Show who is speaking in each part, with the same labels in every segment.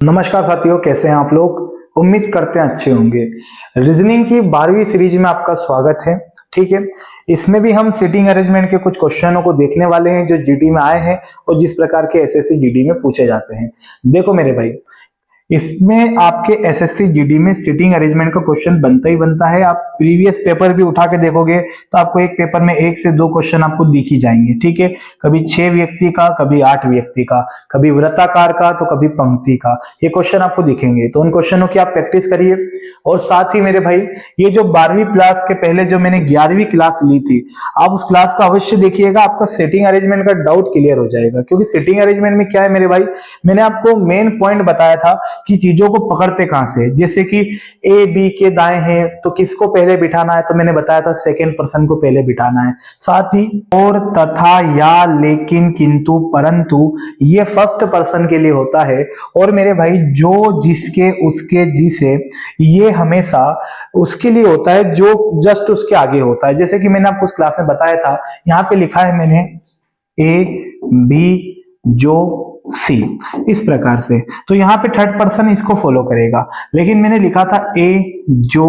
Speaker 1: नमस्कार साथियों, कैसे हैं आप लोग। उम्मीद करते हैं अच्छे होंगे। रीजनिंग की 12वीं सीरीज में आपका स्वागत है। ठीक है, इसमें भी हम सीटिंग अरेंजमेंट के कुछ क्वेश्चनों को देखने वाले हैं जो जीडी में आए हैं और जिस प्रकार के एसएससी जीडी में पूछे जाते हैं। देखो मेरे भाई, इसमें आपके एसएससी जीडी में सीटिंग अरेंजमेंट का क्वेश्चन बनता ही बनता है। आप प्रीवियस पेपर भी उठा के देखोगे तो आपको एक पेपर में 1 से 2 क्वेश्चन आपको दिख ही जाएंगे। ठीक है, कभी 6 व्यक्ति का, कभी 8 व्यक्ति का, कभी वृत्ताकार का, तो कभी पंक्ति का, ये क्वेश्चन आपको दिखेंगे। तो उन क्वेश्चनों की आप प्रैक्टिस करिए। और साथ ही मेरे भाई, ये जो 12वीं क्लास के पहले जो मैंने 11वीं क्लास ली थी, आप उस क्लास को अवश्य देखिएगा। आपका सेटिंग अरेंजमेंट का डाउट क्लियर हो जाएगा। क्योंकि सेटिंग अरेंजमेंट में क्या है मेरे भाई, मैंने आपको मेन पॉइंट बताया था कि चीजों को पकड़ते कहां से। जैसे कि ए बी के दाएं हैं तो किसको पहले बिठाना है, तो मैंने बताया था सेकंड पर्सन को पहले बिठाना है। साथ ही और, तथा, या, लेकिन, किंतु, परंतु, ये फर्स्ट पर्सन के लिए होता है। और मेरे भाई, जो, जिसके, उसके, जिसे, ये हमेशा उसके लिए होता है जो जस्ट उसके आगे होता है। जैसे कि मैंने आपको उस क्लास में बताया था, यहां पे लिखा है मैंने ए बी जो सी, इस प्रकार से। तो यहाँ पे थर्ड पर्सन इसको फॉलो करेगा। लेकिन मैंने लिखा था ए जो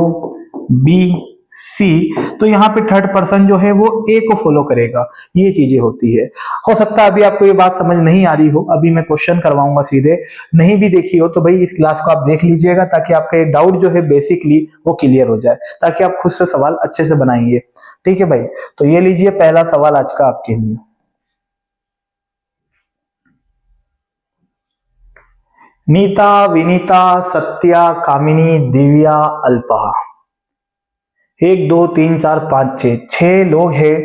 Speaker 1: बी सी, तो यहाँ पे थर्ड पर्सन जो है वो ए को फॉलो करेगा। ये चीजें होती है। हो सकता है अभी आपको ये बात समझ नहीं आ रही हो, अभी मैं क्वेश्चन करवाऊंगा सीधे। नहीं भी देखी हो तो भाई इस क्लास को आप देख लीजिएगा, ताकि आपका ये डाउट जो है बेसिकली वो क्लियर हो जाए, ताकि आप खुद से सवाल अच्छे से बनाएंगे। ठीक है भाई, तो ये लीजिए पहला सवाल आज का आपके लिए। नीता, विनीता, सत्या, कामिनी, दिव्या, अल्पा। 1 2 3 4 5 6 लोग हैं।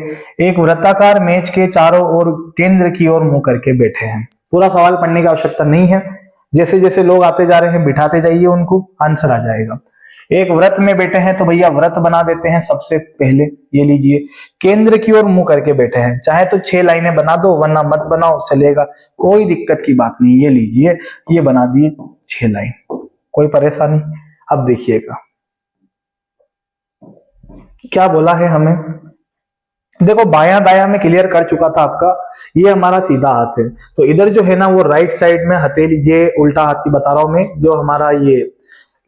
Speaker 1: एक वृत्ताकार मेज के चारों ओर केंद्र की ओर मुंह करके बैठे हैं। पूरा सवाल पढ़ने की आवश्यकता नहीं है। जैसे जैसे लोग आते जा रहे हैं बिठाते जाइए उनको, आंसर आ जाएगा। एक व्रत में बैठे हैं तो भैया व्रत बना देते हैं सबसे पहले। ये लीजिए, केंद्र की ओर मुंह करके बैठे हैं। चाहे तो 6 लाइनें बना दो, वरना मत बनाओ, चलेगा, कोई दिक्कत की बात नहीं। ये लीजिए, ये बना दिए 6 लाइन, कोई परेशानी। अब देखिएगा क्या बोला है हमें। देखो, बायां दायां में क्लियर कर चुका था आपका। ये हमारा सीधा हाथ है, तो इधर जो है ना वो राइट साइड में हथेली, ये उल्टा हाथ की बता रहा हूं मैं, जो हमारा ये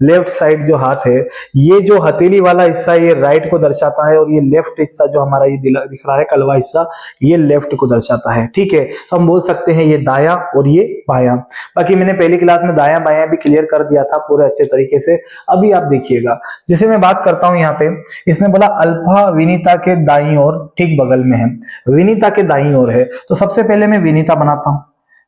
Speaker 1: लेफ्ट साइड जो हाथ है, ये जो हथेली वाला हिस्सा ये राइट को दर्शाता है, और ये लेफ्ट हिस्सा जो हमारा ये दिख रहा है कलवा हिस्सा, ये लेफ्ट को दर्शाता है। ठीक है, तो हम बोल सकते हैं ये दायां और ये बायां। बाकी मैंने पहली क्लास में दायां बायां भी क्लियर कर दिया था पूरे अच्छे तरीके से। अभी आप देखिएगा, जैसे मैं बात करता हूं यहाँ पे, इसने बोला अल्फा विनीता के दाईं ओर ठीक बगल में है, विनीता के दाईं ओर है। तो सबसे पहले मैं विनीता बनाता हूं।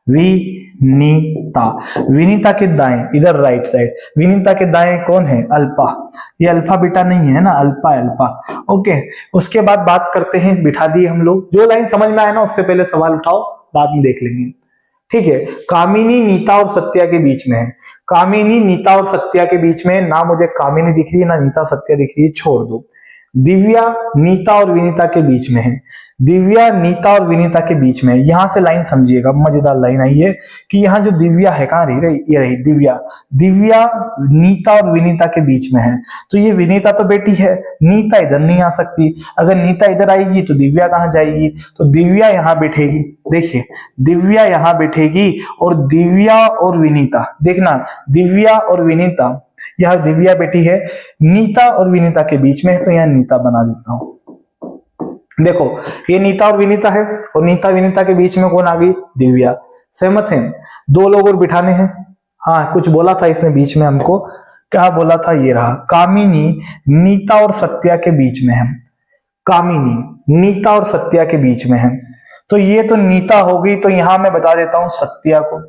Speaker 1: विनीता, विनीता के दाएं, इधर राइट साइड, विनीता के दाएं कौन है, अल्फा। ये अल्फा बीटा नहीं है ना, अल्फा अल्फा। ओके, उसके बाद बात करते हैं, बिठा दिए हम लोग। जो लाइन समझ में आए ना उससे पहले सवाल उठाओ, बाद में देख लेंगे। ठीक है, कामिनी नीता और सत्या के बीच में है। कामिनी नीता और सत्या के बीच में, ना मुझे कामिनी दिख रही है ना नीता सत्या दिख रही है, छोड़ दो। दिव्या नीता और विनीता के बीच में है। दिव्या नीता और विनीता के बीच में, यहां से लाइन समझिएगा, मजेदार लाइन आई है कि यहाँ जो दिव्या है, कहां रही, ये रही दिव्या। दिव्या नीता और विनीता के बीच में है। तो ये विनीता तो बेटी है, नीता इधर नहीं आ सकती। अगर नीता इधर आएगी तो दिव्या कहां जाएगी, तो दिव्या यहां बैठेगी। देखिए, दिव्या यहां बैठेगी, और दिव्या और विनीता, देखना दिव्या और विनीता, यह दिव्या बेटी है, नीता और विनीता के बीच में है, तो यहां नीता बना देता हूं। देखो, ये नीता और विनीता है, और नीता विनीता के बीच में कौन आ गई, दिव्या। सहमत हैं, 2 लोग और बिठाने हैं। हाँ, कुछ बोला था इसने बीच में हमको, क्या बोला था, ये रहा, कामिनी नीता और सत्या के बीच में है। कामिनी नीता और सत्या के बीच में है, तो ये तो नीता हो गई, तो यहां मैं बता देता हूं सत्या को,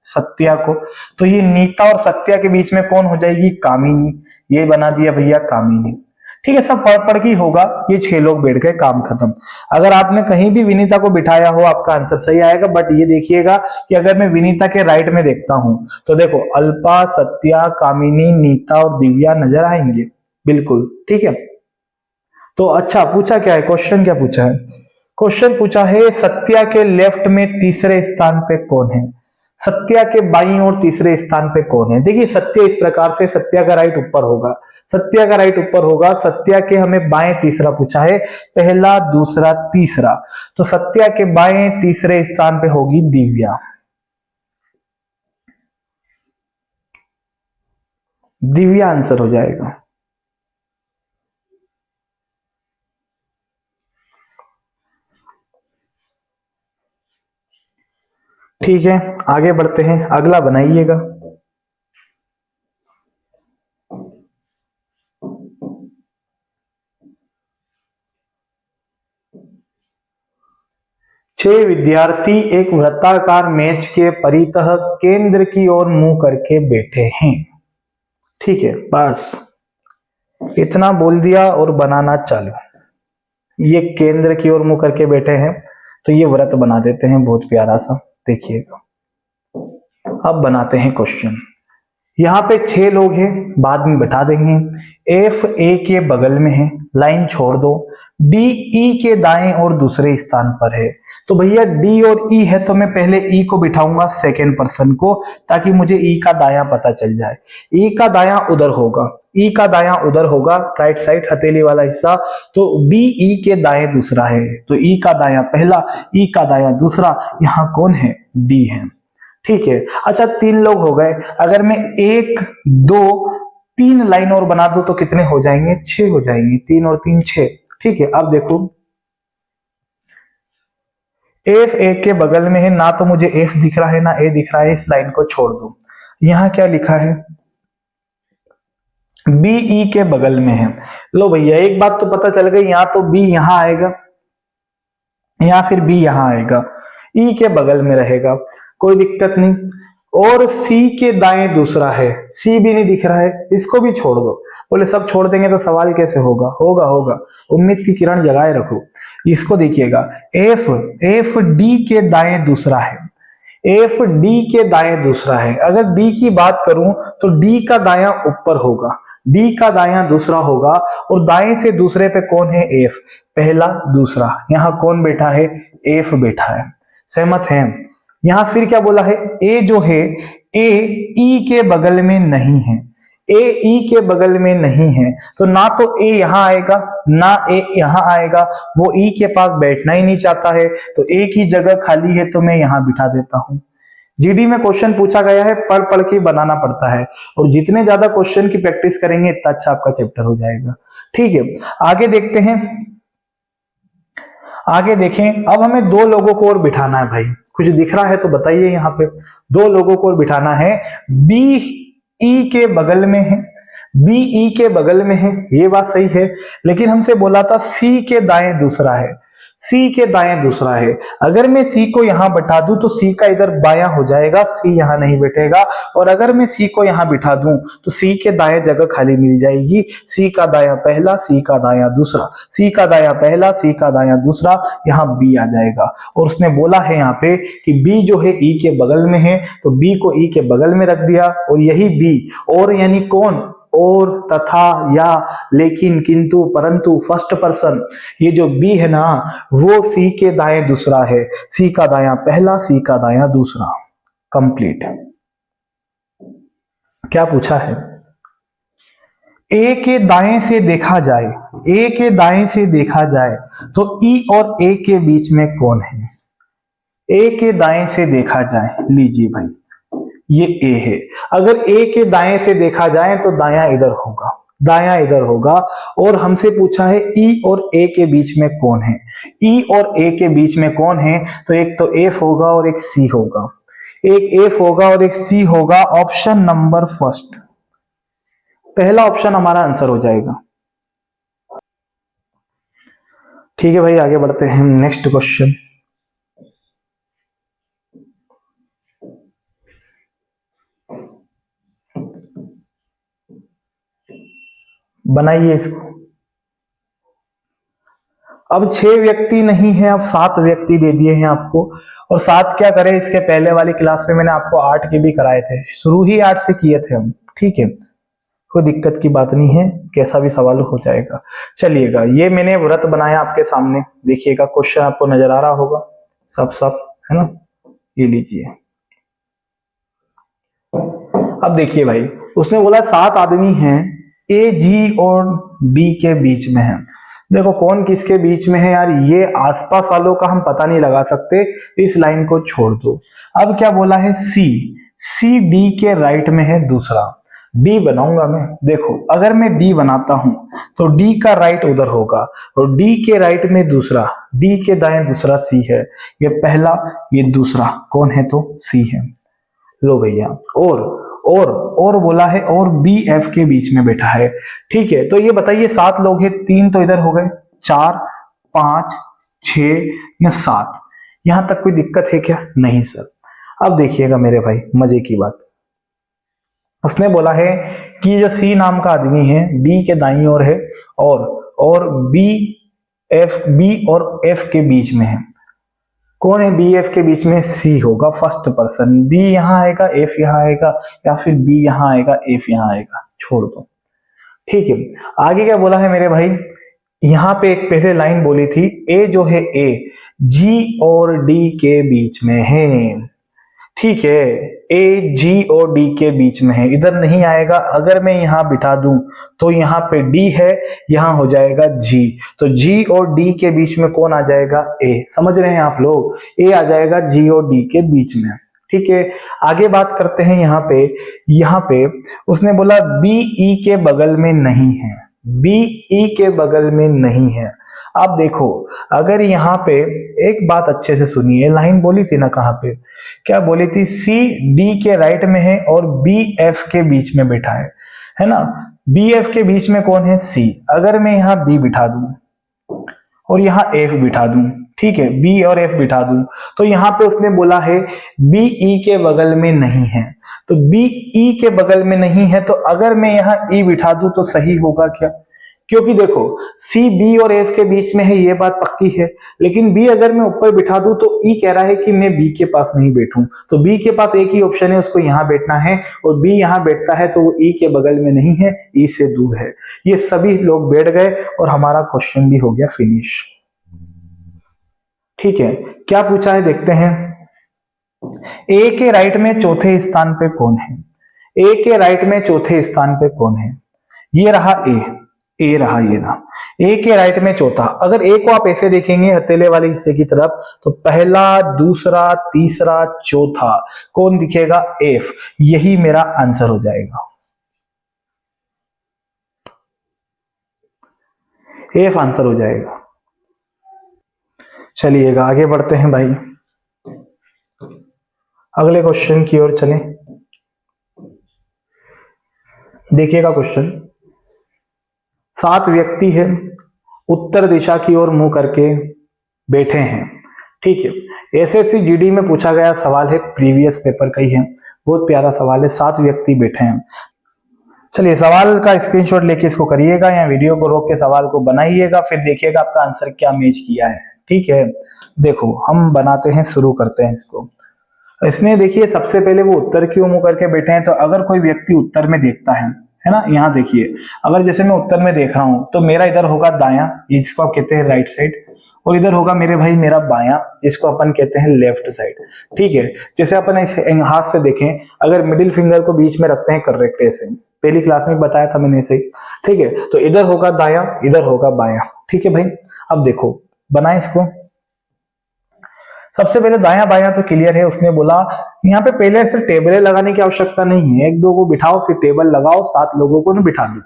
Speaker 1: सत्या को। तो ये नीता और सत्या के बीच में कौन हो जाएगी, कामिनी। ये बना दिया भैया कामिनी। ठीक है, सब पढ़ पढ़ के होगा। ये 6 लोग बैठ गए, काम खत्म। अगर आपने कहीं भी विनीता को बिठाया हो, आपका आंसर सही आएगा। बट ये देखिएगा कि अगर मैं विनीता के राइट में देखता हूं, तो देखो अल्पा, सत्या, कामिनी, नीता और दिव्या नजर आएंगे, बिल्कुल। ठीक है, तो अच्छा पूछा क्या है, क्वेश्चन क्या पूछा है, क्वेश्चन पूछा है सत्या के लेफ्ट में तीसरे स्थान पे कौन है। सत्या के बाईं ओर तीसरे स्थान पे कौन है। देखिए, सत्या इस प्रकार से, सत्या का राइट ऊपर होगा, सत्या का राइट ऊपर होगा। सत्या के हमें बाएं तीसरा पूछा है, पहला, दूसरा, तीसरा। तो सत्या के बाएं तीसरे स्थान पे होगी दिव्या। दिव्या आंसर हो जाएगा। ठीक है, आगे बढ़ते हैं, अगला बनाइएगा। छह विद्यार्थी एक वृत्ताकार मेज के परितः केंद्र की ओर मुंह करके बैठे हैं। ठीक है, बस इतना बोल दिया और बनाना चालू। ये केंद्र की ओर मुंह करके बैठे हैं, तो ये व्रत बना देते हैं बहुत प्यारा सा। देखिएगा, अब बनाते हैं क्वेश्चन। यहाँ पे 6 लोग हैं, बाद में बैठा देंगे। एफ ए के बगल में है, लाइन छोड़ दो। डी ई के दाएं और दूसरे स्थान पर है। तो भैया डी और ई है, तो मैं पहले ई को बिठाऊंगा सेकेंड पर्सन को, ताकि मुझे ई का दायां पता चल जाए। ई का दायां उधर होगा, ई का दायां उधर होगा, राइट साइड हथेली वाला हिस्सा। तो डी ई के दाएं दूसरा है, तो ई का दायां पहला, ई का दायां दूसरा। यहाँ कौन है? डी है। ठीक है, अच्छा 3 लोग हो गए। अगर मैं 1 2 3 लाइन और बना दूं तो कितने हो जाएंगे? 6 हो जाएंगे। 3 और 3 6। ठीक है, अब देखो एफ ए के बगल में है, ना तो मुझे एफ दिख रहा है ना ए दिख रहा है, इस लाइन को छोड़ दो। यहां क्या लिखा है? बी ई के बगल में है। लो भैया, एक बात तो पता चल गई, यहां तो बी यहां आएगा या फिर बी यहां आएगा, ई के बगल में रहेगा, कोई दिक्कत नहीं। और सी के दाएं दूसरा है, सी भी नहीं दिख रहा है, इसको भी छोड़ दो। बोले सब छोड़ देंगे तो सवाल कैसे होगा? होगा होगा, उम्मीद की किरण जगाए रखो। इसको देखिएगा, एफ एफ डी के दाएं दूसरा है, एफ डी के दाएं दूसरा है। अगर डी की बात करूं तो डी का दायां ऊपर होगा, डी का दायां दूसरा होगा, और दाएं से दूसरे पे कौन है? एफ, पहला दूसरा। यहां कौन बैठा है? एफ बैठा है। सहमत हैं? यहां फिर क्या बोला है? ए जो है, ए ई के बगल में नहीं है, ए ई के बगल में नहीं है, तो ना तो ए यहां आएगा ना ए यहां आएगा। वो ई के पास बैठना ही नहीं चाहता है, तो ए की जगह खाली है, तो मैं यहां बिठा देता हूं। जीडी में क्वेश्चन पूछा गया है, पढ़ पढ़ के बनाना पड़ता है, और जितने ज्यादा क्वेश्चन की प्रैक्टिस करेंगे इतना अच्छा आपका चैप्टर हो जाएगा। ठीक है, आगे देखते हैं। आगे देखें, अब हमें 2 लोगों को और बिठाना है भाई। कुछ दिख रहा है तो बताइए। यहाँ पे 2 लोगों को और बिठाना है। बी ई के बगल में है, बी ई के बगल में है, ये बात सही है, लेकिन हमसे बोला था सी के दाएं दूसरा है, सी के दाएं दूसरा है। अगर मैं सी को यहां बैठा दूं तो सी का इधर बायां हो जाएगा, सी यहां नहीं बैठेगा। और अगर मैं सी को यहां बिठा दूं तो सी के दाएं जगह खाली मिल जाएगी। सी का दायां पहला, सी का दायां दूसरा, सी का दायां पहला, सी का दायां दूसरा, यहां बी आ जाएगा। और उसने बोला है यहाँ पे कि बी जो है ई के बगल में है, तो बी को ई के बगल में रख दिया, और यही बी, और यानी कौन? और, तथा, या, लेकिन, किंतु, परंतु, फर्स्ट पर्सन, ये जो बी है ना, वो सी के दाएं दूसरा है। सी का दायां पहला, सी का दायां दूसरा। कंप्लीट। क्या पूछा है? ए के दाएं से देखा जाए, ए के दाएं से देखा जाए तो ई और ए के बीच में कौन है? ए के दाएं से देखा जाए, लीजिए भाई, ये ए है। अगर ए के दाएं से देखा जाए तो दायां इधर होगा, दायां इधर होगा। और हमसे पूछा है ई और ए के बीच में कौन है? ई और ए के बीच में कौन है? तो एक तो एफ होगा और एक सी होगा, एक एफ होगा और एक सी होगा। ऑप्शन नंबर फर्स्ट, पहला ऑप्शन हमारा आंसर हो जाएगा। ठीक है भाई, आगे बढ़ते हैं। नेक्स्ट क्वेश्चन, बनाइए इसको। अब 6 व्यक्ति नहीं है, अब 7 व्यक्ति दे दिए हैं आपको। और 7 क्या करें, इसके पहले वाली क्लास में मैंने आपको 8 के भी कराए थे, शुरू ही 8 से किए थे हम। ठीक है, कोई दिक्कत की बात नहीं है, कैसा भी सवाल हो जाएगा। चलिएगा, ये मैंने व्रत बनाया आपके सामने, देखिएगा क्वेश्चन आपको नजर आ रहा होगा, सब है ना। ये लीजिए, अब देखिए भाई, उसने बोला 7 आदमी हैं, ए जी और बी के बीच में है। देखो कौन किसके बीच में है यार, ये आसपास वालों का हम पता नहीं लगा सकते, इस लाइन को छोड़ दो। अब क्या बोला है? सी, सी डी के राइट में है दूसरा, डी बनाऊंगा मैं। देखो अगर मैं डी बनाता हूं तो डी का राइट उधर होगा और डी के राइट में दूसरा, डी के दाएं दूसरा सी है। ये पहला, ये दूसरा कौन है तो सी है। लो भैया और बोला है और बी एफ के बीच में बैठा है। ठीक है, तो ये बताइए 7 लोग हैं, 3 तो इधर हो गए, 4 5 6 या 7। यहां तक कोई दिक्कत है क्या? नहीं सर। अब देखिएगा मेरे भाई मजे की बात, उसने बोला है कि जो सी नाम का आदमी है डी के दाईं ओर है और बी और एफ के बीच में है। कौन है बी एफ के बीच में? सी होगा फर्स्ट पर्सन। बी यहां आएगा, एफ यहां आएगा, या फिर बी यहां आएगा, एफ यहां आएगा, छोड़ दो। ठीक है, आगे क्या बोला है मेरे भाई? यहां पे एक पहले लाइन बोली थी, ए जो है ए जी और डी के बीच में है। ठीक है, ए जी और डी के बीच में है, इधर नहीं आएगा। अगर मैं यहां बिठा दूं तो यहाँ पे डी है, यहां हो जाएगा जी, तो जी और डी के बीच में कौन आ जाएगा? ए। समझ रहे हैं आप लोग? ए आ जाएगा जी और डी के बीच में। ठीक है, आगे बात करते हैं। यहाँ पे उसने बोला बी ई के बगल में नहीं है, बी ई के बगल में नहीं है। आप देखो, अगर यहाँ पे एक बात अच्छे से सुनिए, लाइन बोली थी ना, कहाँ पे क्या बोली थी? सी डी के राइट में है और बी एफ के बीच में बैठा है ना? बी एफ के बीच में कौन है? सी। अगर मैं यहाँ बी बिठा दूं और यहाँ एफ बिठा दूं, ठीक है, बी और एफ बिठा दूं, तो यहाँ पे उसने बोला है बी ई के बगल में नहीं है। तो बी ई के बगल में नहीं है, तो अगर मैं यहाँ ई बिठा दूं तो सही होगा क्या? क्योंकि देखो सी बी और एफ के बीच में है, ये बात पक्की है, लेकिन बी अगर मैं ऊपर बिठा दूं तो ई कह रहा है कि मैं बी के पास नहीं बैठूं। तो बी के पास एक ही ऑप्शन है, उसको यहां बैठना है, और बी यहां बैठता है तो वो ई के बगल में नहीं है, ई से दूर है। ये सभी लोग बैठ गए और हमारा क्वेश्चन भी हो गया फिनिश। ठीक है, क्या पूछा है देखते हैं। ए के राइट में चौथे स्थान पे कौन है? ए के राइट में चौथे स्थान पे कौन है? ये रहा ए रहा, ये ना ए के राइट में चौथा। अगर ए को आप ऐसे देखेंगे हथेले वाले हिस्से की तरफ, तो पहला, दूसरा, तीसरा, चौथा कौन दिखेगा? एफ। यही मेरा आंसर हो जाएगा, एफ आंसर हो जाएगा। चलिएगा आगे बढ़ते हैं भाई, अगले क्वेश्चन की ओर चलें। देखिएगा क्वेश्चन, 7 व्यक्ति हैं, उत्तर दिशा की ओर मुंह करके बैठे हैं। ठीक है, एसएससी जीडी में पूछा गया सवाल है, प्रीवियस पेपर का ही है, बहुत प्यारा सवाल है। 7 व्यक्ति बैठे हैं। चलिए सवाल का स्क्रीनशॉट लेके इसको करिएगा या वीडियो को रोक के सवाल को बनाइएगा, फिर देखिएगा आपका आंसर क्या मैच किया है। ठीक है, देखो हम बनाते हैं, शुरू करते हैं इसको। इसने देखिए सबसे पहले वो उत्तर की ओर मुंह करके बैठे हैं, तो अगर कोई व्यक्ति उत्तर में देखता है ना, यहाँ देखिए, अगर जैसे मैं उत्तर में देख रहा हूं तो मेरा इधर होगा दायां, जिसको आप कहते हैं राइट साइड, और इधर होगा मेरे भाई मेरा बायां, जिसको अपन कहते हैं लेफ्ट साइड। ठीक है, जैसे अपन इस हाथ से देखें, अगर मिडिल फिंगर को बीच में रखते हैं करेक्ट, ऐसे पहली क्लास में बताया था मैंने इसे। ठीक है, तो इधर होगा दायां, इधर होगा बायां। ठीक है भाई, अब देखो बनाए इसको। सबसे पहले दायां बायां तो क्लियर है। उसने बोला यहाँ पे पहले से टेबलें लगाने की आवश्यकता नहीं है, 1-2 को बिठाओ फिर टेबल लगाओ, 7 लोगों को ना बिठा दो।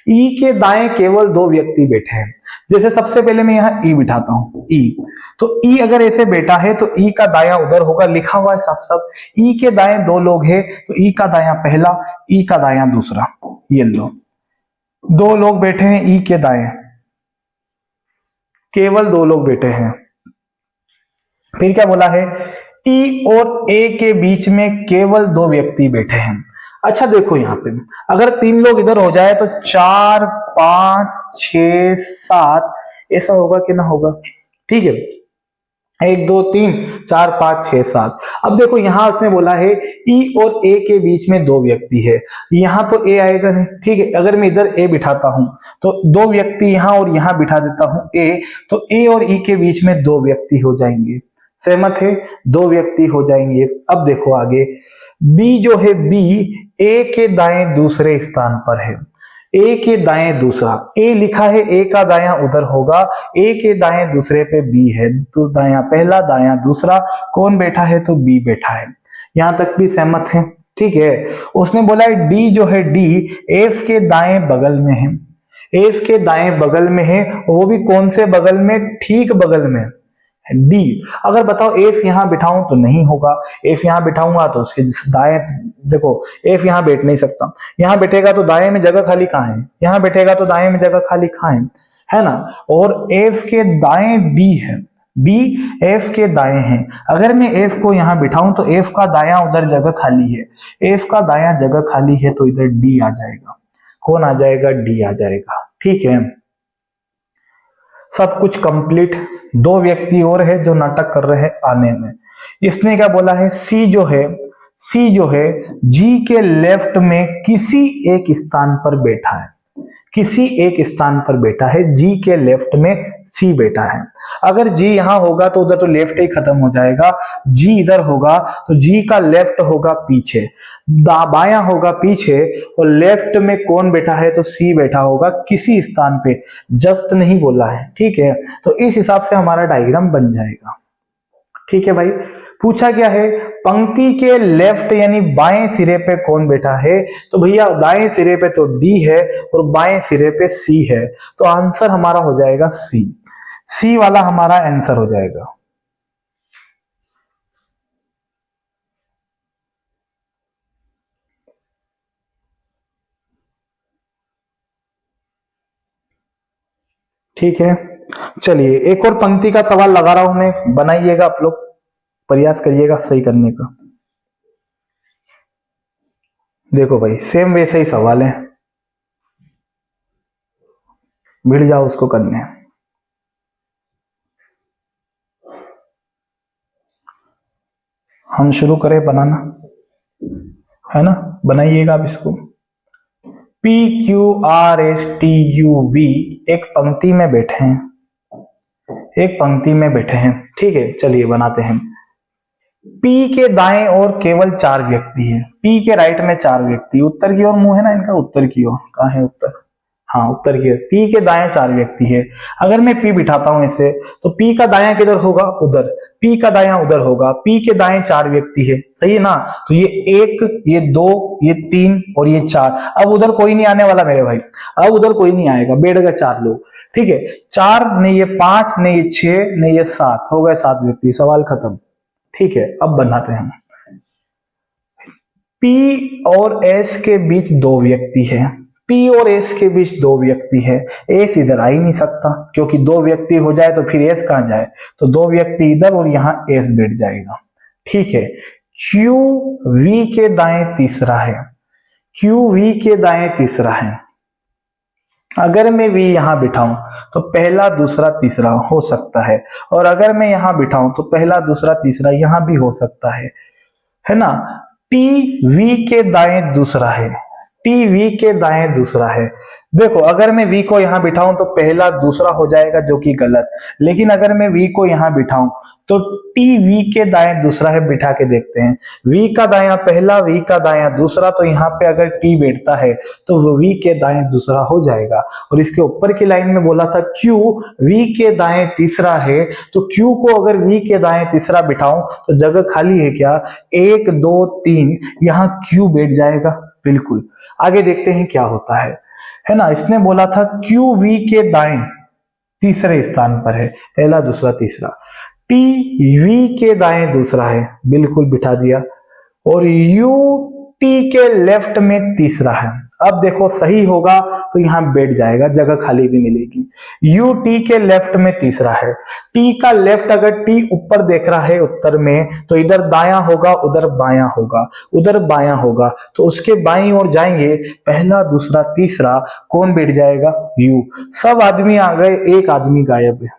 Speaker 1: ई के दाएं केवल 2 व्यक्ति बैठे हैं। जैसे सबसे पहले मैं यहाँ ई बिठाता हूं, ई, तो ई अगर ऐसे बैठा है तो ई का दायां उधर होगा, लिखा हुआ है साफ साफ। ई के दाएं 2 लोग हैं, तो ई का दायां पहला, ई का दायां दूसरा। ये लो 2 लोग बैठे हैं ई के दाएं, केवल 2 लोग बैठे हैं। फिर क्या बोला है? ई और ए के बीच में केवल 2 व्यक्ति बैठे हैं। अच्छा देखो यहाँ पे अगर 3 लोग इधर हो जाए तो 4 5 6 7 ऐसा होगा कि ना होगा? ठीक है, 1 2 3 4 5 6 7। अब देखो यहां उसने बोला है ई और ए के बीच में 2 व्यक्ति है, यहां तो ए आएगा नहीं। ठीक है, अगर मैं इधर ए बिठाता हूं तो 2 व्यक्ति यहां और यहां बिठा देता हूं ए, तो ए और ई के बीच में 2 व्यक्ति हो जाएंगे। सहमत है? 2 व्यक्ति हो जाएंगे। अब देखो आगे, बी जो है, बी ए के दाएं दूसरे स्थान पर है, ए के दाएं दूसरा, ए लिखा है, ए का दायां उधर होगा, ए के दाएं दूसरे पे बी है, तो दायां पहला दायां दूसरा कौन बैठा है? तो बी बैठा है। यहां तक भी सहमत है? ठीक है। उसने बोला है डी जो है डी एफ के दाएं बगल में है, एफ के दाएं बगल में है, वो भी कौन से बगल में, ठीक बगल में डी। अगर बताओ एफ यहां बिठाऊं तो नहीं होगा, एफ यहां बिठाऊंगा तो उसके दाएं, देखो एफ यहां बैठ नहीं सकता, यहां बैठेगा तो दाएं में जगह खाली कहां है, यहां बैठेगा तो दाएं में जगह खाली कहां है ना। और एफ के दाएं डी है, डी एफ के दाएं है। अगर मैं एफ को यहां बिठाऊं तो एफ का दायां उधर जगह खाली है, एफ का दायां जगह खाली है तो इधर डी आ जाएगा। कौन आ जाएगा, डी आ जाएगा। ठीक है, सब कुछ कंप्लीट। दो व्यक्ति और है जो नाटक कर रहे हैं आने में। इसने क्या बोला है, सी जो है, सी जो है जी के लेफ्ट में किसी एक स्थान पर बैठा है, किसी एक स्थान पर बैठा है, जी के लेफ्ट में सी बैठा है। अगर जी यहां होगा तो उधर तो लेफ्ट ही खत्म हो जाएगा, जी इधर होगा तो जी का लेफ्ट होगा पीछे, बायां होगा पीछे, और लेफ्ट में कौन बैठा है, तो सी बैठा होगा किसी स्थान पे, जस्ट नहीं बोला है। ठीक है, तो इस हिसाब से हमारा डायग्राम बन जाएगा। ठीक है भाई, पूछा क्या है, पंक्ति के लेफ्ट यानी बाएं सिरे पे कौन बैठा है, तो भैया दाएं सिरे पे तो डी है और बाएं सिरे पे सी है, तो आंसर हमारा हो जाएगा सी, सी वाला हमारा आंसर हो जाएगा। ठीक है, चलिए एक और पंक्ति का सवाल लगा रहा हूं मैं, बनाइएगा आप लोग, प्रयास करिएगा सही करने का। देखो भाई सेम वैसे ही सवाल है, भिड़ जाओ उसको करने। हम शुरू करें बनाना, है ना, बनाइएगा आप इसको। P Q R S T U V एक पंक्ति में बैठे हैं, एक पंक्ति में बैठे हैं। ठीक है, चलिए बनाते हैं। पी के दाएं ओर केवल 4 व्यक्ति है, पी के राइट में 4 व्यक्ति, उत्तर की ओर मुंह है ना इनका, उत्तर की ओर, कहां है उत्तर, हाँ उत्तर की ओर। पी के दाएं 4 व्यक्ति है। अगर मैं पी बिठाता हूं इसे, तो पी का दायां किधर होगा, उधर, पी का दायां उधर होगा, पी के दाएं 4 व्यक्ति है, सही है ना। तो ये 1, ये 2, ये 3 और ये 4। अब उधर कोई नहीं आने वाला मेरे भाई, अब उधर कोई नहीं आएगा, बैठ गए 4 लोग। ठीक है, 4 नहीं ये 5 नहीं ये 6 नहीं ये 7, हो गए 7 व्यक्ति, सवाल खत्म। ठीक है, अब बनाते हैं। पी और एस के बीच 2 व्यक्ति है, पी और एस के बीच 2 व्यक्ति है, एस इधर आ ही नहीं सकता क्योंकि 2 व्यक्ति हो जाए तो फिर एस कहां जाए, तो 2 व्यक्ति इधर और यहां एस बैठ जाएगा। ठीक है, क्यू वी के दाएं तीसरा है, क्यू वी के दाएं तीसरा है। अगर मैं वी यहां बिठाऊं तो पहला दूसरा तीसरा हो सकता है, और अगर मैं यहां बिठाऊं तो पहला दूसरा तीसरा यहां भी हो सकता है ना। टी वी के दाएं दूसरा है, टी वी के दाएं दूसरा है। देखो अगर मैं वी को यहां बिठाऊं तो पहला दूसरा हो जाएगा जो कि गलत, लेकिन अगर मैं वी को यहां बिठाऊं तो टी वी के दाएं दूसरा है, बिठा के देखते हैं। वी का दायां पहला, वी का दायां दूसरा, तो यहाँ पे अगर टी बैठता है तो वो वी के दाएं दूसरा हो जाएगा। और इसके ऊपर की लाइन में बोला था क्यू वी के दाएं तीसरा है, तो क्यू को अगर वी के दाएं तीसरा बिठाऊं तो जगह खाली है क्या, 1 2 3, यहाँ क्यू बैठ जाएगा बिल्कुल। आगे देखते हैं क्या होता है ना। इसने बोला था क्यू वी के दाएं तीसरे स्थान पर है, पहला दूसरा तीसरा, टी वी के दाएं दूसरा है, बिल्कुल बिठा दिया, और यू टी के लेफ्ट में तीसरा है। अब देखो सही होगा तो यहां बैठ जाएगा, जगह खाली भी मिलेगी। यू टी के लेफ्ट में तीसरा है, टी का लेफ्ट, अगर टी ऊपर देख रहा है उत्तर में तो इधर दायां होगा, उधर बायां होगा, उधर बायां होगा, तो उसके बाईं ओर जाएंगे, पहला दूसरा तीसरा, कौन बैठ जाएगा, यू। सब आदमी आ गए, एक आदमी गायब है,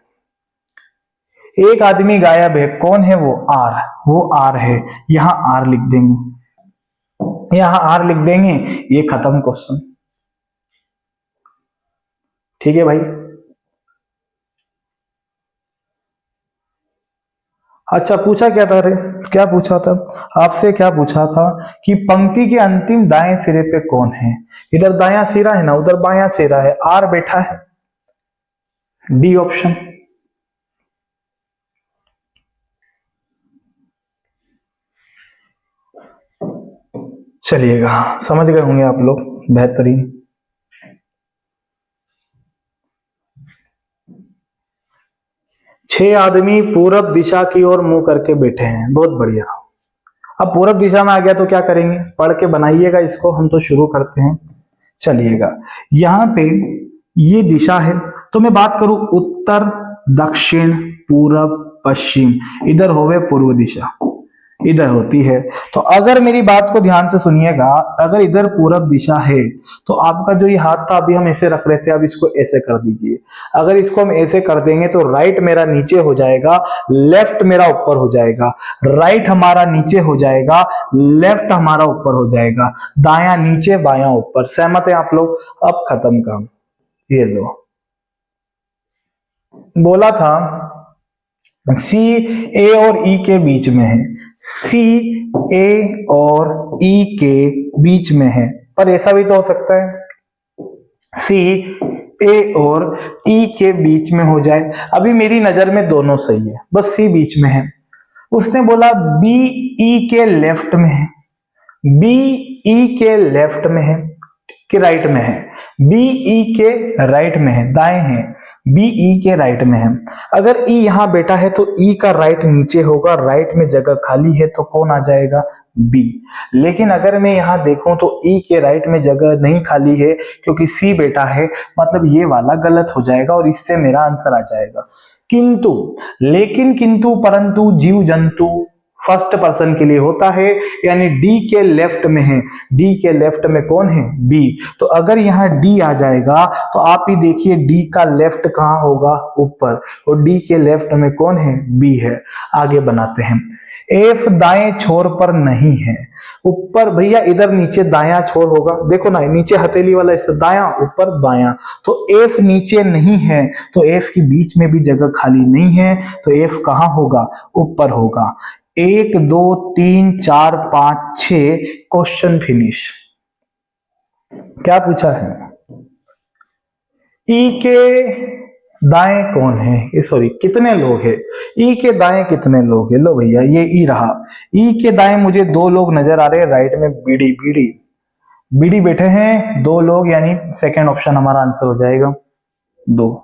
Speaker 1: एक आदमी गायब है, कौन है वो, आर, वो आर है, यहां आर लिख देंगे, यहां आर लिख देंगे, ये खत्म क्वेश्चन। ठीक है भाई। अच्छा पूछा क्या था रे, क्या पूछा था आपसे, क्या पूछा था कि पंक्ति के अंतिम दाएं सिरे पे कौन है, इधर दायां सिरा है ना, उधर बायां सिरा है, आर बैठा है, डी ऑप्शन। चलिएगा, समझ गए होंगे आप लोग, बेहतरीन। छह आदमी पूरब दिशा की ओर मुंह करके बैठे हैं, बहुत बढ़िया। अब पूरब दिशा में आ गया तो क्या करेंगे, पढ़ के बनाइएगा इसको, हम तो शुरू करते हैं। चलिएगा, यहां पे ये दिशा है, तो मैं बात करूं उत्तर, दक्षिण, पूरब, पश्चिम, इधर होवे पूर्व दिशा, इधर होती है। तो अगर मेरी बात को ध्यान से सुनिएगा, अगर इधर पूरब दिशा है तो आपका जो ये हाथ था अभी हम ऐसे रख रहे थे, अब इसको ऐसे कर दीजिए। अगर इसको हम ऐसे कर देंगे तो राइट मेरा नीचे हो जाएगा, लेफ्ट मेरा ऊपर हो जाएगा, राइट हमारा नीचे हो जाएगा, लेफ्ट हमारा ऊपर हो जाएगा, दायां नीचे बायां ऊपर। सहमत है आप लोग? अब खत्म काम। ये लो, बोला था सी ए और ई के बीच में है, सी ए और ई के बीच में है, पर ऐसा भी तो हो सकता है सी ए और ई के बीच में हो जाए। अभी मेरी नजर में दोनों सही है, बस सी बीच में है। उसने बोला बी ई के लेफ्ट में है, बी ई के लेफ्ट में है कि राइट में है, बी ई के राइट में है, दाएं है, बी ई के राइट में है। अगर ई यहां बैठा है तो ई का राइट नीचे होगा, राइट में जगह खाली है तो कौन आ जाएगा, बी। लेकिन अगर मैं यहां देखूं तो ई के राइट में जगह नहीं खाली है क्योंकि सी बैठा है, मतलब ये वाला गलत हो जाएगा और इससे मेरा आंसर आ जाएगा। किंतु, लेकिन, किंतु, परंतु, जीव जंतु फर्स्ट पर्सन के लिए होता है, यानी डी के लेफ्ट में है, डी के लेफ्ट में कौन है, बी। तो अगर यहां डी आ जाएगा तो आप ही देखिए डी का लेफ्ट कहां होगा, ऊपर, और डी के लेफ्ट में कौन है, बी है। आगे बनाते हैं, एफ दाएं छोर पर नहीं है, ऊपर भैया इधर नीचे दायां छोर होगा, देखो ना नीचे हथेली वाला इससे दायां, ऊपर बायां, तो एफ नीचे नहीं है तो एफ के बीच में भी जगह खाली नहीं है, तो एफ कहां होगा, ऊपर होगा। 1 2 3 4 5 6, क्वेश्चन फिनिश। क्या पूछा है, ई के दाएं कौन है, सॉरी कितने लोग हैं, ई के दाएं कितने लोग हैं। लो भैया ये ई रहा, ई के दाएं मुझे 2 लोग नजर आ रहे हैं, राइट में बीड़ी बीड़ी बीड़ी बैठे हैं 2 लोग, यानी सेकंड ऑप्शन हमारा आंसर हो जाएगा 2।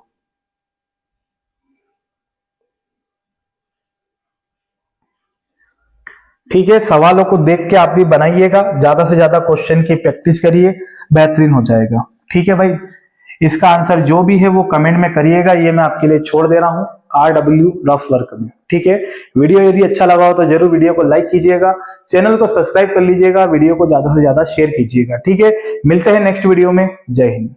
Speaker 1: ठीक है, सवालों को देख के आप भी बनाइएगा, ज्यादा से ज्यादा क्वेश्चन की प्रैक्टिस करिए, बेहतरीन हो जाएगा। ठीक है भाई, इसका आंसर जो भी है वो कमेंट में करिएगा, ये मैं आपके लिए छोड़ दे रहा हूं RW रफ वर्क में। ठीक है, वीडियो यदि अच्छा लगा हो तो जरूर वीडियो को लाइक कीजिएगा, चैनल को सब्सक्राइब कर लीजिएगा, वीडियो को ज्यादा से ज्यादा शेयर कीजिएगा। ठीक है, मिलते हैं नेक्स्ट वीडियो में, जय हिंद।